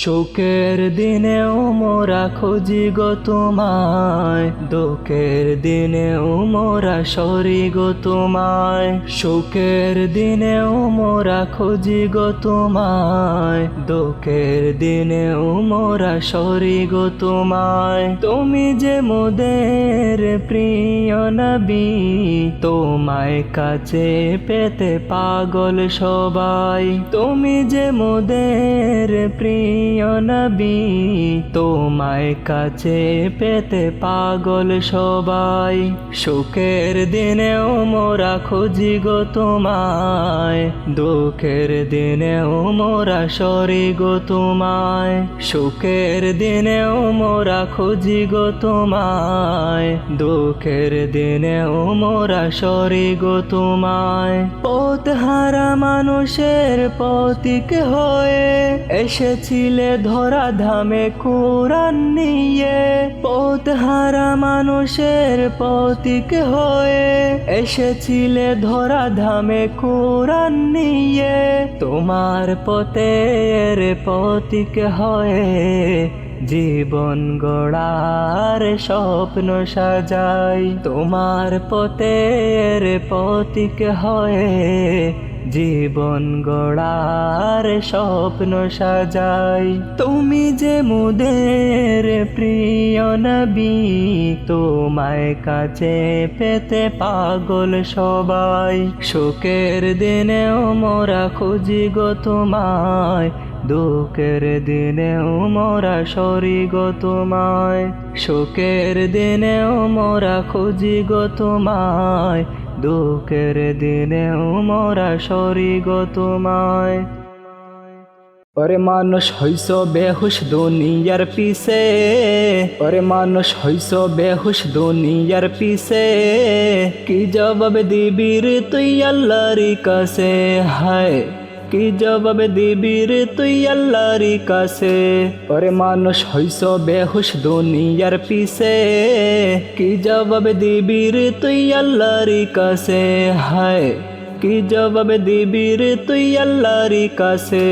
শোকের দিনেও মোরা খুঁজি গো তোমায়, দুঃখের দিনেও মোরা সরি গো তোমায়। শোকের দিনেও মোরা খুঁজি গো তোমায়, দুঃখের দিনেও মোরা সরি গো তোমায়। তুমি যে মোদের প্রিয় নবী, তোমায় কাছে পেতে পাগল সবাই। তুমি যে মোদের প্রিয় নবী, তোমায় কাছে পেতে পাগল সবাই। সুখের দিনেও মোরা খুঁজি গো তোমায়, দুঃখের দিনেও মোরা সরি গো তোমায়। সুখের দিনেও মোরা খুঁজি গো তোমায়, দুঃখের দিনেও মোরা সরি গো তোমায়। পথহারা মানুষের প্রতীক হয়ে এসেছিলে ধরা ধামে কোরআন নিয়ে। পথহারা মানুষের প্রতীক হয়ে এসেছিলে ধরা ধামে কোরআন নিয়ে। তোমার পথের প্রতীক হয়ে জীবন গড়ার স্বপ্ন সাজাই। তোমার পথের প্রতীক হয়ে জীবন গড়ার স্বপ্ন সাজাই। তুমি যে মোদের প্রিয় নবী, তোমায় কাছে পেতে পাগল সবাই। শোকের দিনেও মোরা খুঁজি গো তোমায়, দুঃখের দিনেও মোরা সরি গো তোমায়। শোকের দিনেও মোরা খুঁজি গো তোমায়, দুঃখের দিনেও মোরা সরি গো তোমায়। ওরে মানুষ হইছ বেহুশ দুনিয়ার পিছে, ওরে মানুষ হইছ বেহুশ দুনিয়ার পিছে। কি জবাব দিবি রে তুই আল্লাহর কাছে, হায় কি জবাব দিবি রে তুই আল্লাহর কাছে। ওরে মানুষ হইছ বেহুশ দুনিয়ার পিছে, কি জবাব দিবি রে তুই আল্লাহর কাছে, হায় কি জবাব দিবি রে তুই আল্লাহর কাছে।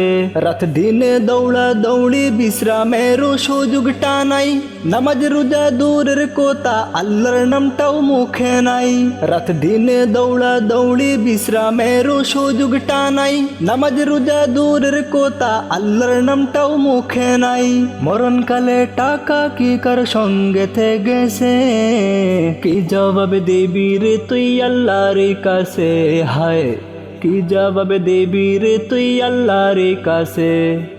রাত দিনে দৌড়া দৌড়ি বিশ্রামেরও সুযোগটা নাই, নামাজ রোজা দূরের কথা আল্লাহর নামটাও মুখে নাই। রাত দিনে দৌড়া দৌড়ি বিশ্রামেরও সুযোগটা নাই, নামাজ রোজা দূরের কথা আল্লাহর নামটাও মুখে নাই। মরণকালে টাকা কি কার সঙ্গে গেছে, কি জবাব দিবি রে তুই আল্লাহর কাছে, হায় কি জবাব দিবি রে তুই আল্লাহর কাছে।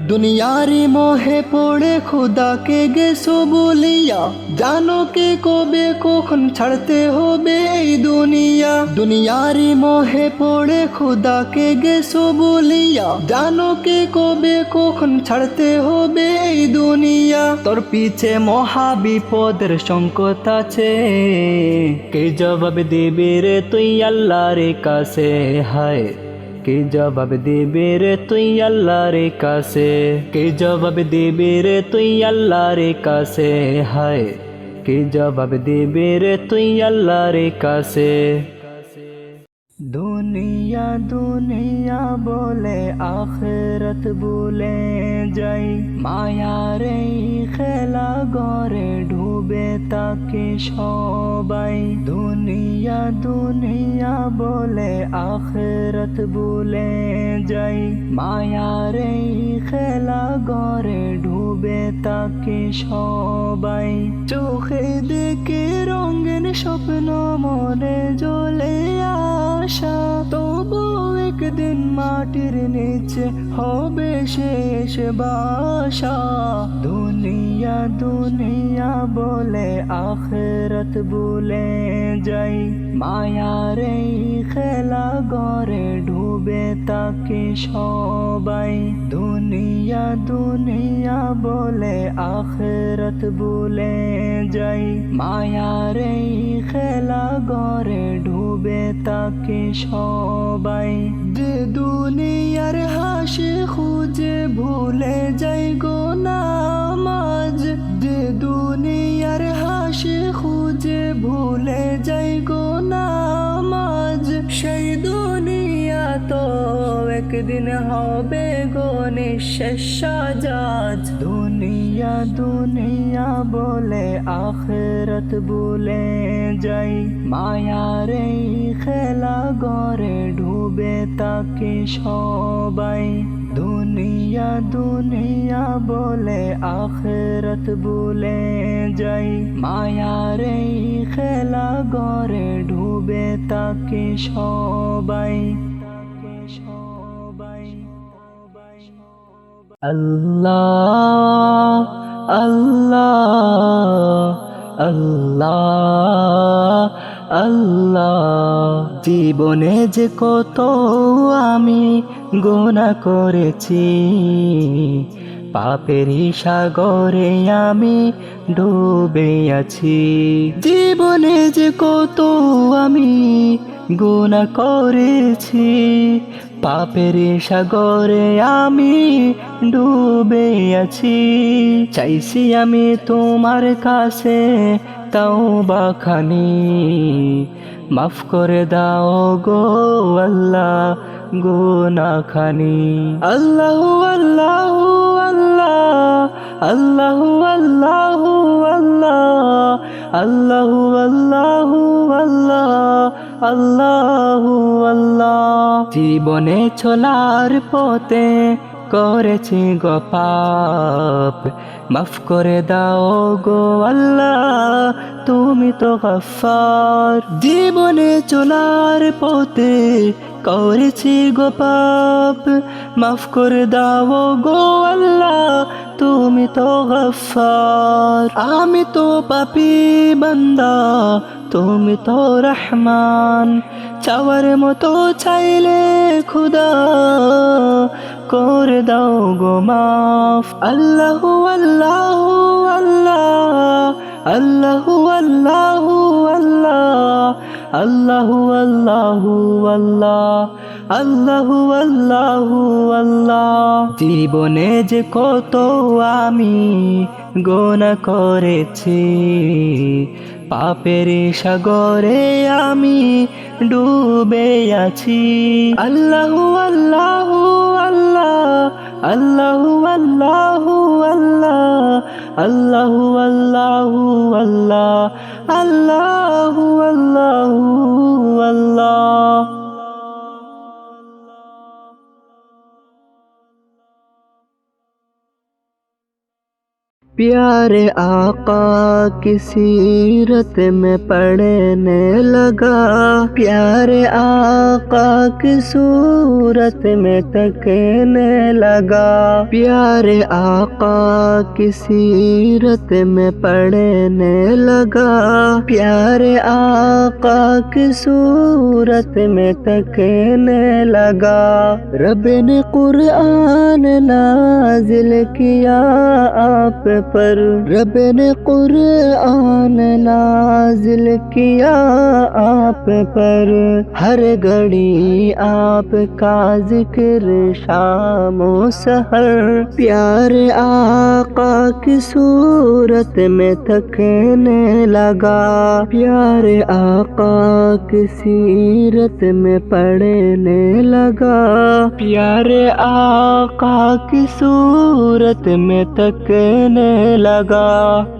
দুনিয়ারি মোহে পড়ে খুদাকে গেছো বলিয়া, জানো কে কবে কখন ছাড়তে হবে এই দুনিয়া। দুনিয়ারি মোহে পড়ে খুদাকে গেছো বলিয়া, জানো কে কবে কখন ছাড়তে হবে এই দুনিয়া। তোর পিছে মহা বিপদের সংকট আছে, কে জবাব দিবি রে তুই আল্লাহর কাছে, হায় কি জবাব দিবি রে তুই আল্লাহর কাছে। কি জবাব দিবি রে তুই আল্লাহর কাছে, হায় কি জবাব দিবি রে তুই আল্লাহর কাছে। দুনিয়া দুনিয়া বলে আখিরাত ভুলে যাই, মায়ার এই খেলা ঘরে ডুবে তাকে সবাই। দুনিয়া দুনিয়া বলে আখিরাত ভুলে যাই, মায়ার এই খেলা ঘরে ডুবে তাকে সবাই। চোখে দেখে রঙিন স্বপ্ন মনে জ্বলে আশা, তবু একদিন মাটির নিচে হবে শেষ বাসা। দুনিয়া দুনিয়া বলে আখিরাত ভুলে যাই, মায়ার এই খেলা ঘরে ডুবে তাকে সবাই। দুনিয়া দুনিয়া বলে আখিরাত ভুলে যাই, মায়ার এই খেলা ঘরে ডুবে তাকে সবাই। যে দুনিয়ার হাসি খুঁজে ভুলে যাই গো নামাজ, যে দুনিয়ার হাসি খুঁজে ভুলে যাই গো নামাজ। সেই দুনিয়া তো একদিন হবে গো নিঃশেষ সাজাজ। দুনিয়া দুনিয়া বলে আখিরাত ভুলে যাই, মায়ার এই খেলা ঘরে ডুবে তাকে সবাই। দুনিয়া দুনিয়া বলে আখিরাত ভুলে যাই, মায়ার এই খেলা ঘরে ডুবে তাকে সবাই। আল্লাহ আল্লাহ আল্লাহ আল্লাহ। জীবনে যে কত আমি গুনাহ করেছি, পাপেরই সাগরে আমি ডুবে আছি। জীবনে যে কত আমি গুনাহ করেছি, পাপের সাগরে আমি ডুবে আছি। চাইছি আমি তোমার কাছে তাওবা খানি, মাফ করে দাও গো আল্লাহ গুনাহ খানি। আল্লাহু আল্লাহু আল্লাহ আল্লাহু আল্লাহু আল্লাহ আল্লাহু আল্লাহু আল্লাহ আল্লাহু আল্লাহ। জীবনে চলার পথে করেছি গো পাপ, মাফ করে দাও গো আল্লাহ তুমি তো গফফার। জীবনে চলার পথে করেছি গো পাপ, মাফ করে দাও গো আল্লাহ তুমি তো গফফার। আমি তো পাপী বান্দা তুমি তো রহমান, চাওয়ার মতো চাইলে খুদা করে দাও গো মাফ। আল্লাহু আল্লাহু আল্লাহ আল্লাহু আল্লাহু আল্লাহ আল্লাহু আল্লাহু আল্লাহ আল্লাহু আল্লাহু আল্লাহ। জীবনে যে কত আমি গুনাহ করেছি, পাপের সাগরে আমি ডুবে আছি। আল্লাহু আল্লাহু আল্লাহ আল্লাহু আল্লাহু আল্লাহ আল্লাহু আল্লাহু আল্লাহ আল্লাহু আল্লাহু আল্লাহ। प्यारे आका की सीरत में पढ़ने लगा, प्यारे आका की सूरत में तकने लगा। प्यारे आका की सीरत में पढ़ने लगा, प्यारे आका की सूरत में तकने लगा। रब ने कुरान नाजिल किया आप पर, रब ने कुरान नाजिल किया आप पर। हर घड़ी आपका जिक्र शामो सहर, प्यारे आका की सूरत में तकने लगा। प्यारे आका की सीरत में पढ़ने लगा, प्यारे आका की सूरत में तकने लगा।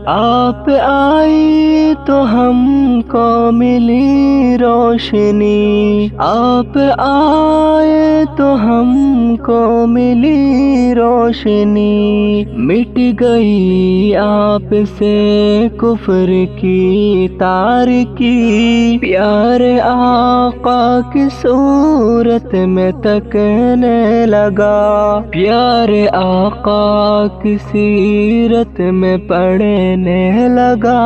आप आई तो हमको मिली रोशनी, आप आए तो हमको मिली रोशनी। मिट गई आपसे कुफ्र की तारकी, प्यारे आका की सूरत में तकने लगा। प्यारे आका की सीरत में पढ़ने लगा,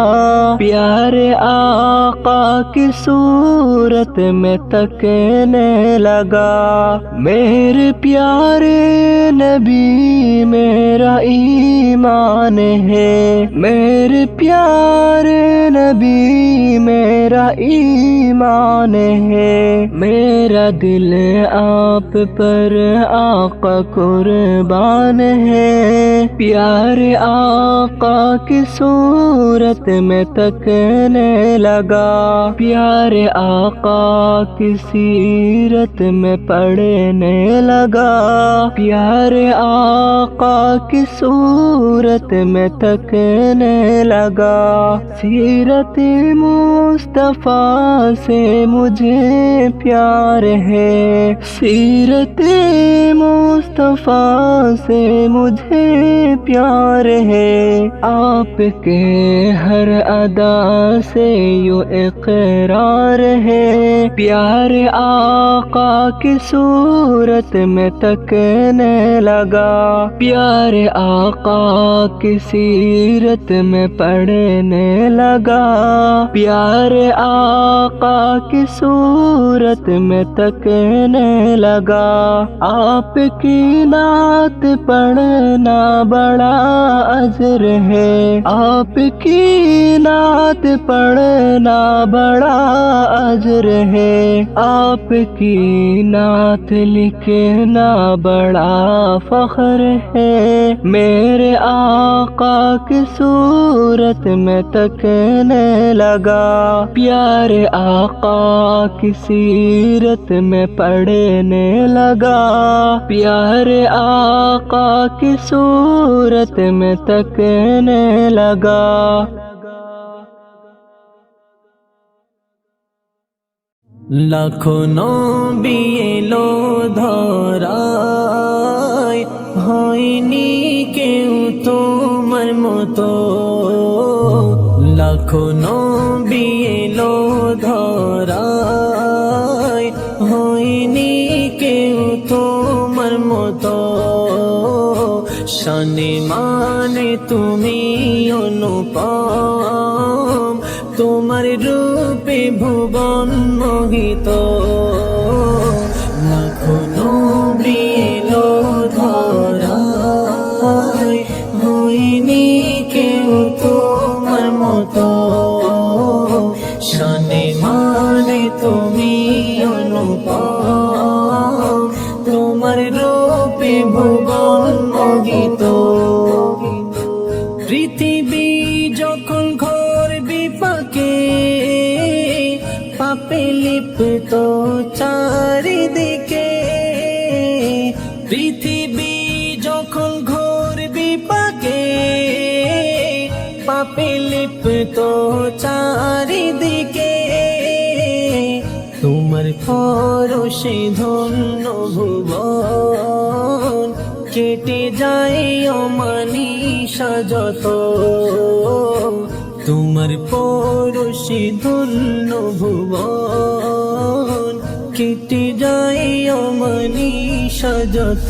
प्यारे आका की सूरत में तकने लगा। मेरे प्यारे नबी मेरा ईमान ईमान है। मेरे प्यारे नबी मेरा ईमान है। मेरा दिल आप पर आका कुर्बान है। प्यारे आका की सूरत में तकने लगा, प्यारे आका की सीरत में पढ़ने लगा, प्यारे आका की सूरत में तकने लगा। सीरत मुस्तफा से मुझे प्यार है, सीरत मुस्तफा से मुझे प्यार है। आपके हर अदा से यूं इकरार है। प्यारे आका की सूरत में तकने लगा, प्यारे आका की सीरत में पढ़ने लगा, प्यारे आका की सूरत में तकने लगा। आपकी नात पढ़ना बड़ा अजर है, आपकी नात पढ़ना बड़ा अजर है। आपकी नात लिखना बड़ा फख्र है। मेरे आका की सूरत में तकने लगा, प्यारे आका की सीरत में पढ़ने लगा, प्यारे आका की सूरत में तकने लगा। লাখো নবী এলো ধরায়, হয়নি কেউ তোমার মতো। লাখো নবী এলো ধরায়, হয়নি কেউ তোমার মতো। শানে মানে তুমি অনুপম, তোমার রূপে ভুবন মোহিত। লাখো নবী এলো ধরায়, হয়নি কেউ তোমার মতো। শানে মানে তুমি অনুপম, তোমার রূপে ভুবন মোহিত। পৃথিবী যখন ঘোর বিপাকে পাপে লিপ্ত চারিদিকে, পৃথিবী যখন ঘোর বিপাকে পাপে লিপ্ত চারিদিকে, তোমার পরশে ধন্য ভুবন, কেটে যায় অমানিসা যত। তোমার পরশে ধন্য ভুবন, কেটে যায় অমানিসা যত।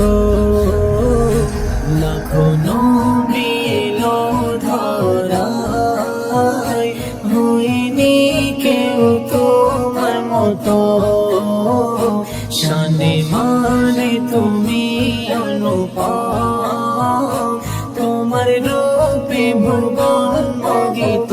লাখো নবী এলো ধরায়, হয়নি কেউ তোমার মতো। শানে মানে তুমি অনুপম, তোমার রূপে ভুবন মোহিত।